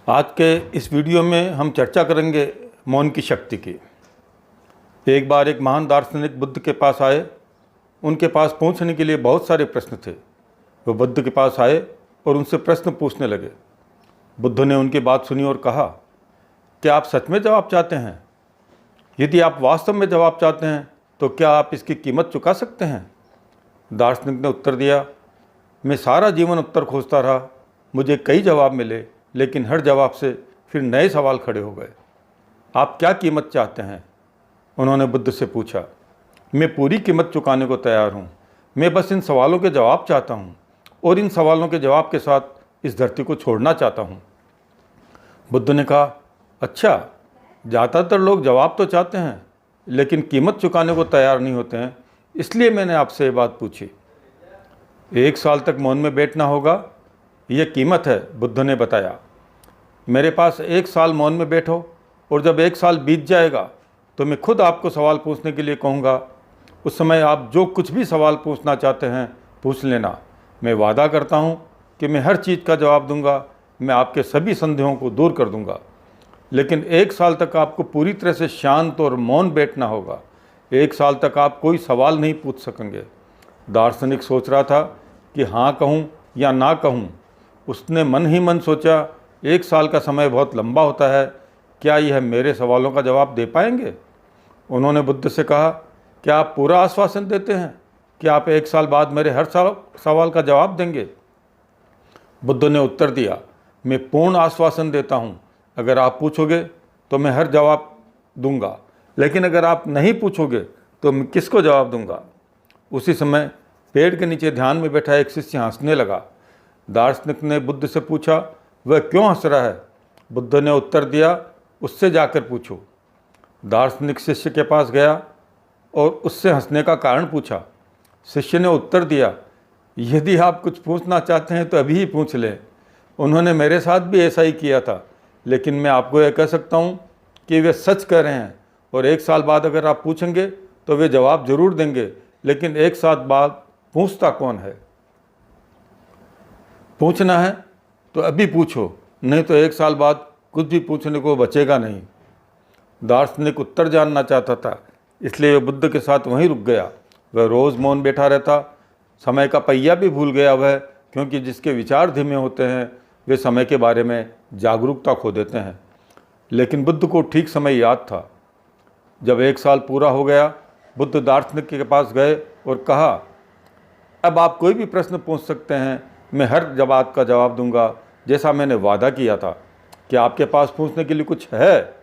आज के इस वीडियो में हम चर्चा करेंगे मौन की शक्ति की। एक बार एक महान दार्शनिक बुद्ध के पास आए। उनके पास पूछने के लिए बहुत सारे प्रश्न थे। वो बुद्ध के पास आए और उनसे प्रश्न पूछने लगे। बुद्ध ने उनकी बात सुनी और कहा, क्या आप सच में जवाब चाहते हैं? यदि आप वास्तव में जवाब चाहते हैं तो क्या आप इसकी कीमत चुका सकते हैं? दार्शनिक ने उत्तर दिया, मैं सारा जीवन उत्तर खोजता रहा। मुझे कई जवाब मिले, लेकिन हर जवाब से फिर नए सवाल खड़े हो गए। आप क्या कीमत चाहते हैं? उन्होंने बुद्ध से पूछा। मैं पूरी कीमत चुकाने को तैयार हूँ। मैं बस इन सवालों के जवाब चाहता हूँ और इन सवालों के जवाब के साथ इस धरती को छोड़ना चाहता हूँ। बुद्ध ने कहा, अच्छा, ज़्यादातर लोग जवाब तो चाहते हैं लेकिन कीमत चुकाने को तैयार नहीं होते हैं, इसलिए मैंने आपसे ये बात पूछी। 1 साल तक मौन में बैठना होगा, ये कीमत है, बुद्ध ने बताया। मेरे पास 1 साल मौन में बैठो और जब 1 साल बीत जाएगा तो मैं खुद आपको सवाल पूछने के लिए कहूँगा। उस समय आप जो कुछ भी सवाल पूछना चाहते हैं पूछ लेना। मैं वादा करता हूँ कि मैं हर चीज़ का जवाब दूंगा। मैं आपके सभी संदेहों को दूर कर दूंगा। लेकिन 1 साल तक आपको पूरी तरह से शांत और मौन बैठना होगा। 1 साल तक आप कोई सवाल नहीं पूछ सकेंगे। दार्शनिक सोच रहा था कि हाँ कहूँ या ना कहूँ। उसने मन ही मन सोचा, 1 साल का समय बहुत लंबा होता है, क्या यह मेरे सवालों का जवाब दे पाएंगे? उन्होंने बुद्ध से कहा, क्या आप पूरा आश्वासन देते हैं कि आप 1 साल बाद मेरे हर सवाल का जवाब देंगे? बुद्ध ने उत्तर दिया, मैं पूर्ण आश्वासन देता हूँ। अगर आप पूछोगे तो मैं हर जवाब दूंगा, लेकिन अगर आप नहीं पूछोगे तो मैं किसको जवाब दूंगा? उसी समय पेड़ के नीचे ध्यान में बैठा एक शिष्य हंसने लगा। दार्शनिक ने बुद्ध से पूछा, वह क्यों हंस रहा है? बुद्ध ने उत्तर दिया, उससे जाकर पूछो। दार्शनिक शिष्य के पास गया और उससे हंसने का कारण पूछा। शिष्य ने उत्तर दिया, यदि आप कुछ पूछना चाहते हैं तो अभी ही पूछ लें। उन्होंने मेरे साथ भी ऐसा ही किया था, लेकिन मैं आपको यह कह सकता हूँ कि वे सच कह रहे हैं और 1 साल बाद अगर आप पूछेंगे तो वे जवाब जरूर देंगे। लेकिन 1 साल बाद पूछता कौन है? पूछना है तो अभी पूछो, नहीं तो 1 साल बाद कुछ भी पूछने को बचेगा नहीं। दार्शनिक उत्तर जानना चाहता था, इसलिए वह बुद्ध के साथ वहीं रुक गया। वह रोज़ मौन बैठा रहता। समय का पहिया भी भूल गया वह, क्योंकि जिसके विचार धीमे होते हैं वे समय के बारे में जागरूकता खो देते हैं। लेकिन बुद्ध को ठीक समय याद था। जब 1 साल पूरा हो गया, बुद्ध दार्शनिक के पास गए और कहा, अब आप कोई भी प्रश्न पूछ सकते हैं। मैं हर बात का जवाब दूंगा, जैसा मैंने वादा किया था। क्या आपके पास पूछने के लिए कुछ है?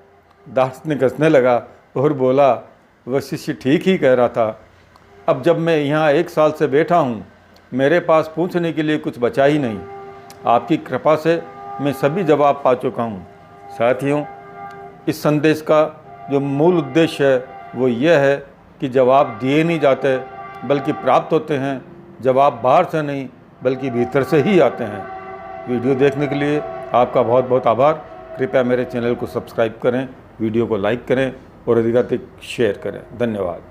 दार्शनिक हंसने लगा और बोला, वह शिष्य ठीक ही कह रहा था। अब जब मैं यहाँ 1 साल से बैठा हूँ, मेरे पास पूछने के लिए कुछ बचा ही नहीं। आपकी कृपा से मैं सभी जवाब पा चुका हूँ। साथियों, इस संदेश का जो मूल उद्देश्य है वो यह है कि जवाब दिए नहीं जाते बल्कि प्राप्त होते हैं। जवाब बाहर से नहीं बल्कि भीतर से ही आते हैं। वीडियो देखने के लिए आपका बहुत बहुत आभार। कृपया मेरे चैनल को सब्सक्राइब करें, वीडियो को लाइक करें और अधिकाधिक शेयर करें। धन्यवाद।